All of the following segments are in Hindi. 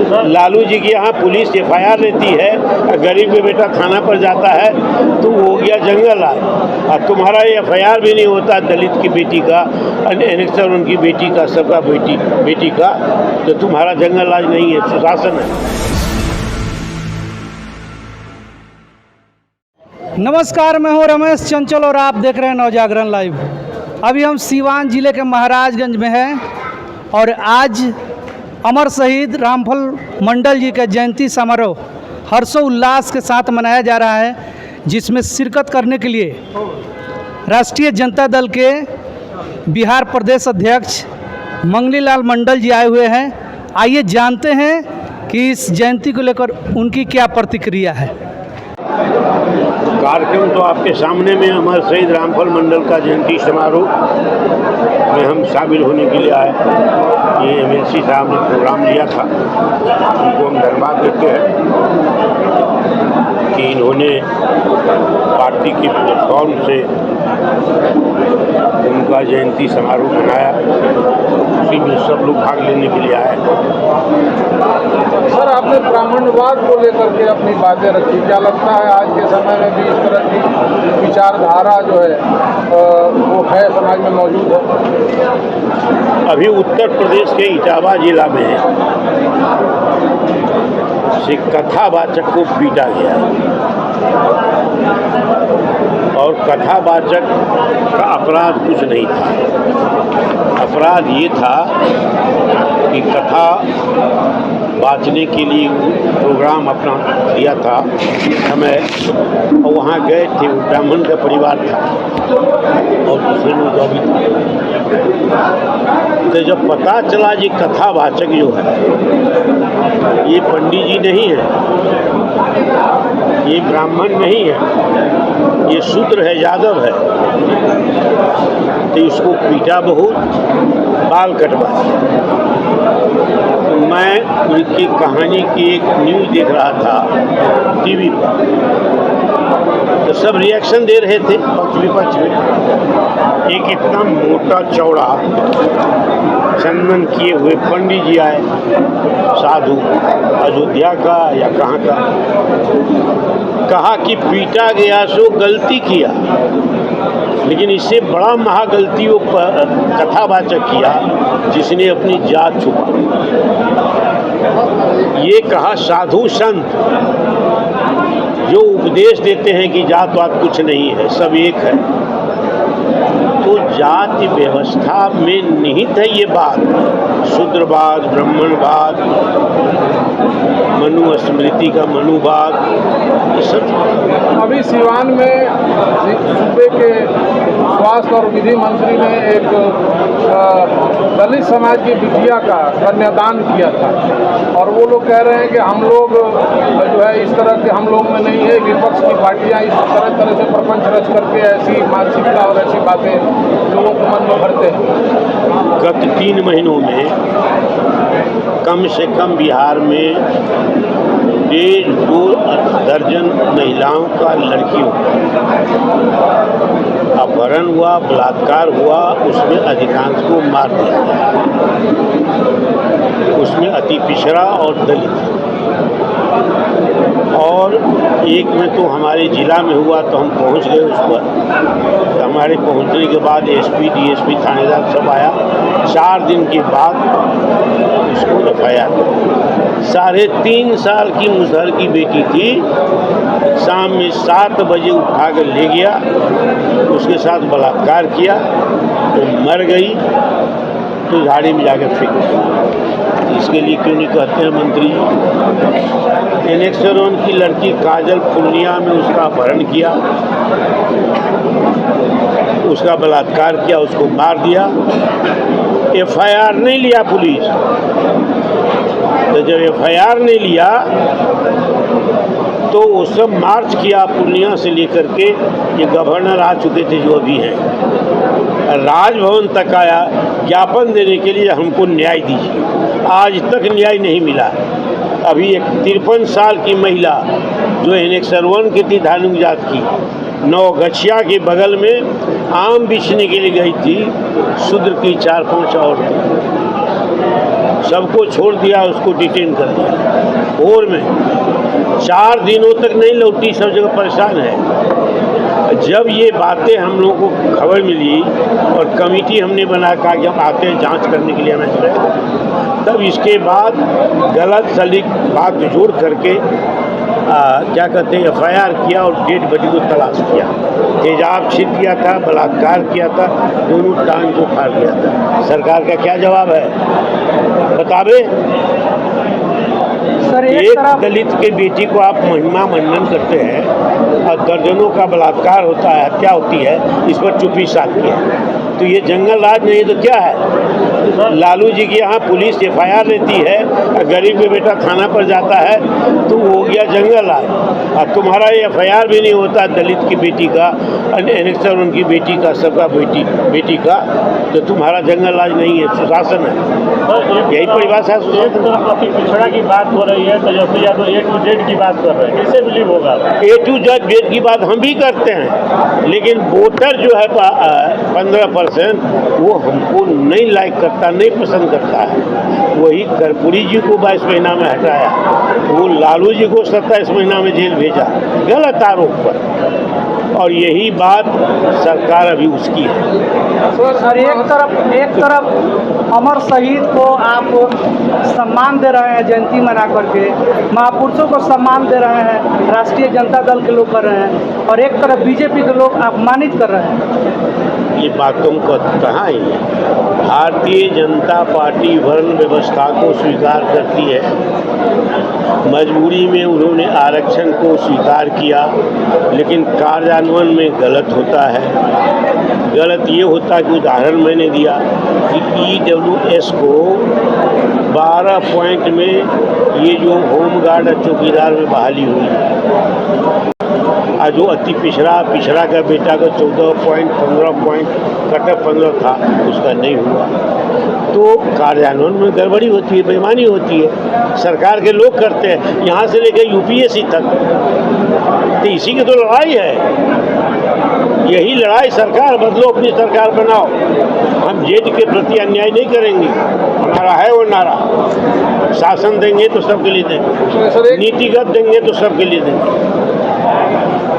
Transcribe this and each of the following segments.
लालू जी के यहाँ पुलिस FIR लेती है, गरीब का बेटा थाना पर जाता है तो वो हो गया जंगल राज। और तुम्हारा FIR भी नहीं होता दलित की बेटी का, एनेक्सर उनकी बेटी का, सबका बेटी का, तो तुम्हारा जंगल राज नहीं है, सुशासन है। नमस्कार, मैं हूं रमेश चंचल और आप देख रहे हैं नवजागरण लाइव। अभी हम सीवान जिले के महाराजगंज में हैं और आज अमर शहीद रामफल मंडल जी का जयंती समारोह हर्षोल्लास के साथ मनाया जा रहा है, जिसमें शिरकत करने के लिए राष्ट्रीय जनता दल के बिहार प्रदेश अध्यक्ष मंगलीलाल मंडल जी आए हुए हैं। आइए जानते हैं कि इस जयंती को लेकर उनकी क्या प्रतिक्रिया है। कार्यक्रम तो आपके सामने में अमर शहीद रामफल मंडल का जयंती समारोह में हम शामिल होने के लिए आए। ये MLC साहब ने प्रोग्राम लिया था, उनको हम धन्यवाद देते हैं कि इन्होंने पार्टी की प्लेटफॉर्म से उनका जयंती समारोह बनाया, उसी में सब लोग भाग लेने के लिए आए। सर, आपने ब्राह्मणवाद को लेकर के अपनी बातें रखी, क्या लगता है आज के समय में भी इस तरह की विचारधारा जो है वो है समाज में मौजूद है? अभी उत्तर प्रदेश के इटावा जिला में से कथावाचक को पीटा गया और कथावाचक का अपराध कुछ नहीं था। अपराध ये था कि कथा बाँचने के लिए प्रोग्राम अपना दिया था समय, और वहाँ गए थे, वो ब्राह्मण का परिवार था और दूसरे लोग भी था। तो जब पता चला कि कथावाचक जो है ये पंडित जी नहीं है, ये ब्राह्मण नहीं है, ये शूद्र है, यादव है, तो इसको पीटा बहुत, बाल कटवा। मैं उनकी कहानी की एक न्यूज़ देख रहा था TV पर, तो सब रिएक्शन दे रहे थे पक्ष विपक्ष में। एक इतना मोटा चौड़ा चंदन किए हुए पंडित जी आए, साधु, अयोध्या का या कहाँ का, कहा कि पीटा गया सो गलती किया, लेकिन इससे बड़ा महागलती वो कथावाचक किया जिसने अपनी जात छुपा। ये कहा साधु संत जो उपदेश देते हैं कि जात वात कुछ नहीं है, सब एक है, तो जाति व्यवस्था में निहित है ये बात। शूद्रवाद, ब्राह्मणवाद, मनुस्मृति का मनुवाद, ये सब। अभी सीवान में सूबे के स्वास्थ्य और विधि मंत्री ने एक दलित समाज की बिटिया का कन्यादान किया था और वो लोग कह रहे हैं कि हम लोग जो है इस तरह के हम लोग में नहीं है, विपक्ष की पार्टियां इस तरह से प्रपंच रच करके ऐसी मानसिकता और ऐसी बातें लोगों को मन में भरते हैं। गत 3 महीनों में कम से कम बिहार में 1.5-2 दर्जन महिलाओं का, लड़कियों का अपहरण हुआ, बलात्कार हुआ, उसमें अधिकांश को मार दिया गया, उसमें अति पिछड़ा और दलित। और एक में तो हमारे ज़िला में हुआ तो हम पहुंच गए उस पर, तो हमारे पहुंचने के बाद SP, DSP, थानेदार सब आया। 4 दिन के बाद उसको FIR। 3.5 साल की मुसहर की बेटी थी, शाम में 7 बजे उठा कर ले गया, उसके साथ बलात्कार किया, तो मर गई, तो झाड़ी में जाकर फेंक। इसके लिए क्यों नहीं कहते हैं मंत्री जी? एनेक्सर की लड़की काजल पूर्णिया में उसका अपहरण किया, उसका बलात्कार किया, उसको मार दिया, FIR नहीं लिया पुलिस। तो जब FIR नहीं लिया तो वो सब मार्च किया पूर्णिया से लेकर के, ये गवर्नर आ चुके थे जो अभी हैं, राजभवन तक आया ज्ञापन देने के लिए हमको न्याय दीजिए। आज तक न्याय नहीं मिला। अभी एक 53 साल की महिला जो एनेक्सर 1 की थी, धानुक जात की, नौगछिया के बगल में आम बेचने के लिए गई थी, शूद्र की 4-5 औरतें, सबको छोड़ दिया, उसको डिटेन कर दिया। और में 4 दिनों तक नहीं लौटी, सब जगह परेशान है। जब ये बातें हम लोगों को खबर मिली और कमेटी हमने बना, कहा कि हम आते हैं जांच करने के लिए हमें, तब इसके बाद गलत सलीक बात जोड़ करके क्या कहते हैं FIR किया और डेड बॉडी को तलाश किया, तेजाब छिड़ किया था, बलात्कार किया था, दोनों टांग को फाड़ दिया था। सरकार का क्या जवाब है बतावे? सर एक दलित के बेटी को आप महिमा मंडन करते हैं और दर्जनों का बलात्कार होता है, हत्या होती है, इस पर चुप्पी साधती है। तो ये जंगल राज नहीं तो क्या है? लालू जी के यहाँ पुलिस FIR लेती है, गरीब का बेटा थाना पर जाता है तो हो गया जंगल राज। और तुम्हारा ये FIR भी नहीं होता दलित की बेटी का, अनेक्सर उनकी बेटी का, सबका बेटी का, तो तुम्हारा जंगल राज नहीं है, सुशासन है। यही परिभाषा है सुशासन। पिछड़ा की बात हो रही है, Tejashwi Yadav A to Z की बात कर रहे हैं, कैसे बिलीव होगा? A to Z की बात हम भी करते हैं, लेकिन वोटर जो है 15% वो हमको नहीं लाइक करता, नहीं पसंद करता है। वही कर्पूरी जी को 22 महीना में हटाया, वो लालू जी को 27 महीना में जेल भेजा गलत आरोप पर, और यही बात सरकार अभी उसकी है। सर एक तरफ अमर शहीद को आप सम्मान दे रहे हैं, जयंती मना करके महापुरुषों को सम्मान दे रहे हैं, राष्ट्रीय जनता दल के लोग कर रहे हैं, और एक तरफ बीजेपी के लोग अपमानित कर रहे हैं। ये बातों को कहाँ है? भारतीय जनता पार्टी वर्ण व्यवस्था को स्वीकार करती है, मजबूरी में उन्होंने आरक्षण को स्वीकार किया, लेकिन कार्यान्वयन में गलत होता है। गलत ये होता है कि उदाहरण मैंने दिया कि EWS को 12 पॉइंट में ये जो होमगार्ड और चौकीदार में बहाली हुई, और जो अति पिछड़ा का बेटा का 14 पॉइंट 15 पॉइंट कटअप 15 था, उसका नहीं हुआ। तो कार्यान्वयन में गड़बड़ी होती है, बेईमानी होती है, सरकार के लोग करते हैं, यहाँ से लेकर UPSC तक। तो इसी की तो लड़ाई है, यही लड़ाई। सरकार बदलो, अपनी सरकार बनाओ। हम जेड के प्रति अन्याय नहीं करेंगे, हमारा है वो नारा। शासन देंगे तो सबके लिए देंगे, नीतिगत देंगे तो सबके लिए देंगे।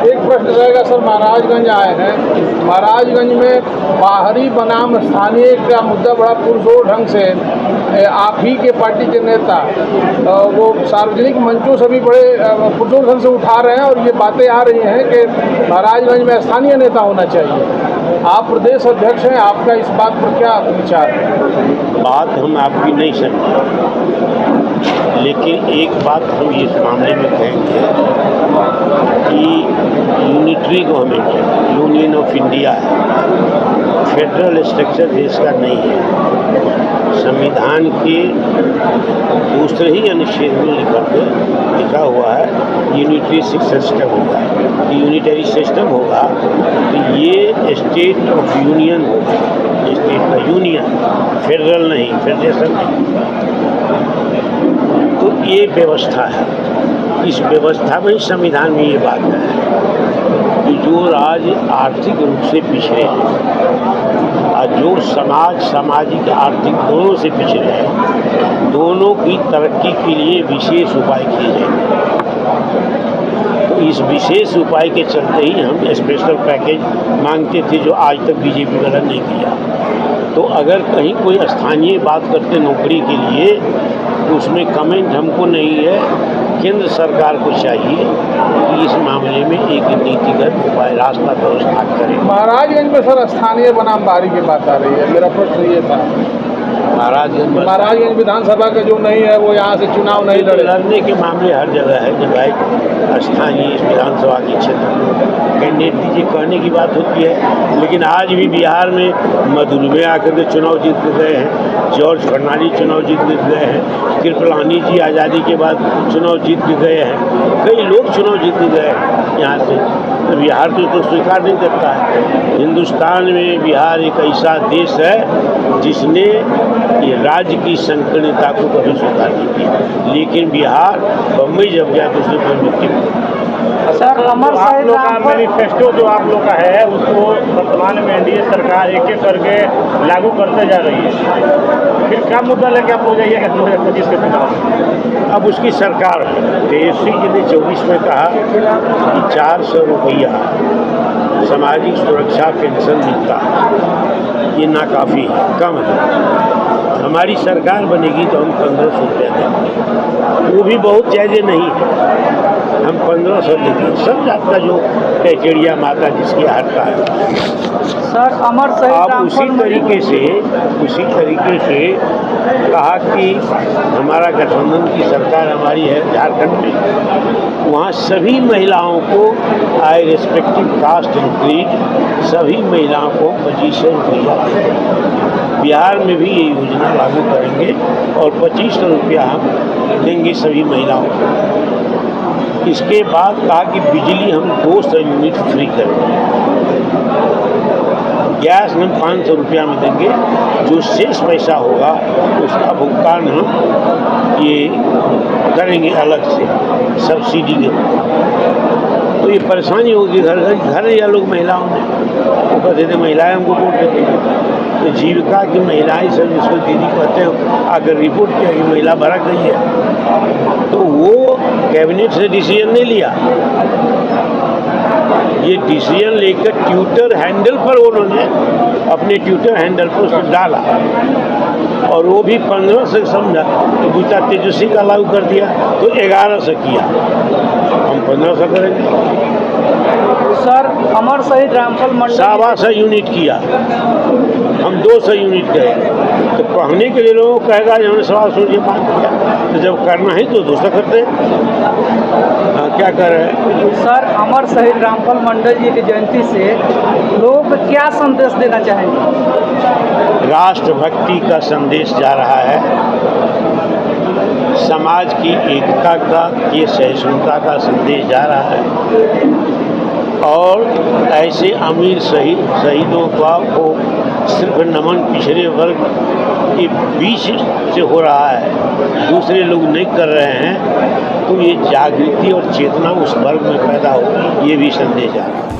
एक प्रश्न रहेगा सर, महाराजगंज आए हैं, महाराजगंज में बाहरी बनाम स्थानीय का मुद्दा बड़ा पुरजोर ढंग से आप ही के पार्टी के नेता वो सार्वजनिक मंचों से भी बड़े पुरजोर ढंग से उठा रहे हैं, और ये बातें आ रही हैं कि महाराजगंज में स्थानीय नेता होना चाहिए। आप प्रदेश अध्यक्ष हैं, आपका इस बात पर क्या विचार है? बात हम आपकी नहीं समझे, लेकिन एक बात हम इस मामले में कहेंगे कि यूनिटरी गवर्नमेंट है, यूनियन ऑफ इंडिया है, फेडरल स्ट्रक्चर देश का नहीं है। संविधान के दूसरे ही अनुच्छेद में लिखा हुआ है यूनिटरी सिस्टम होगा, यूनिटरी सिस्टम होगा तो ये स्टेट ऑफ यूनियन होगा, स्टेट का यूनियन, फेडरल नहीं, फेडरेशन नहीं। तो ये व्यवस्था है, इस व्यवस्था में संविधान में ये बात है कि जो राज्य आर्थिक रूप से पिछड़े हैं और जो सामाजिक आर्थिक दोनों से पिछड़े हैं, दोनों की तरक्की के लिए विशेष उपाय किए जाएंगे। तो इस विशेष उपाय के चलते ही हम स्पेशल पैकेज मांगते थे, जो आज तक बीजेपी वाला नहीं किया। तो अगर कहीं कोई स्थानीय बात करते नौकरी के लिए, तो उसमें कमेंट हमको नहीं है। केंद्र सरकार को चाहिए कि इस मामले में एक नीतिगत उपाय रास्ता व्यवस्था करें। महाराजगंज में सर स्थानीय बनाम बाहरी की बात आ रही है, मेरा प्रश्न ये था। महाराजगंज विधानसभा का जो नहीं है वो यहाँ से चुनाव नहीं लड़ने के मामले हर जगह है कि भाई स्थानीय विधानसभा के क्षेत्र में कैंडिडेट दीजिए, कहने की बात होती है। लेकिन आज भी बिहार में मधुर में आकर के चुनाव जीत के गए हैं, जॉर्ज फर्नांडिस चुनाव जीत के गए हैं, कृपलानी जी आज़ादी के बाद चुनाव जीत के गए हैं, कई लोग चुनाव जीत के गए हैं यहाँ से। तो बिहार तो स्वीकार नहीं करता है। हिंदुस्तान में बिहार एक ऐसा देश है जिसने ये राज्य की संकीर्णता को कभी स्वीकार नहीं किया, लेकिन बिहार बम्बई जब गया तो उसने कोई मुक्ति। सर अमर आप लोग का मैनिफेस्टो जो आप लोग का है उसको वर्तमान में एनडीए सरकार एक एक करके लागू करते जा रही है। फिर क्या मुद्दा लेके आप हो जाइएगा 2025 के चुनाव? अब उसकी सरकार है। तेजस्वी जी ने 24 में कहा कि 400 रुपया सामाजिक सुरक्षा पेंशन मिलता है, ये नाकाफ़ी है, कम है। हमारी सरकार बनेगी तो हम 1500 रुपया देंगे, वो भी बहुत ज़्यादा नहीं है, हम 1500 देंगे। सब जात का जो चिड़िया माता जिसकी हटता है। सर अमर शहीद आप रामफल उसी तरीके से कहा कि हमारा गठबंधन की सरकार हमारी है झारखंड में, वहाँ सभी महिलाओं को आई रेस्पेक्टिव कास्ट एंड क्रीड सभी महिलाओं को 2500 रुपया देंगे। बिहार में भी ये योजना लागू करेंगे और 2500 रुपया हम देंगे सभी महिलाओं को। इसके बाद कहा कि बिजली हम 200 यूनिट फ्री करेंगे, गैस हम 500 रुपया में देंगे, जो शेष पैसा होगा उसका भुगतान हम ये करेंगे अलग से सब्सिडी के रूप। तो ये परेशानी होगी घर या लोग महिलाओं ने, वो कहते थे महिलाएं हमको वोट देती हैं, तो जीविका की महिलाएं सब जिसको दीदी कहते हैं आकर रिपोर्ट किया कि महिला भड़क गई है, तो वो कैबिनेट से डिसीजन नहीं लिया, ये डिसीजन लेकर ट्विटर हैंडल पर उन्होंने अपने ट्विटर हैंडल पर उसको डाला और वो भी 15 से समझा तो दूसरा तेजस्वी का लागू कर दिया तो 11 से किया, हम 15 से करेंगे। सर अमर शहीद रामफल मंडल 125 यूनिट किया, हम 200 यूनिट करेंगे, तो कहने के लिए लोगों को कहेगा हमने 125 ये मांग किया, तो जब करना है तो 200 करते हैं। क्या कर रहे हैं सर अमर शहीद रामफल मंडल जी की जयंती से लोगों को क्या संदेश देना चाहेंगे? राष्ट्रभक्ति का संदेश जा रहा है, समाज की एकता का, ये सहिष्णुता का संदेश जा रहा है और ऐसे अमीर शहीदों को सिर्फ नमन पिछड़े वर्ग के बीच से हो रहा है, दूसरे लोग नहीं कर रहे हैं, तो ये जागृति और चेतना उस वर्ग में पैदा हो, ये भी संदेश आ रहा है।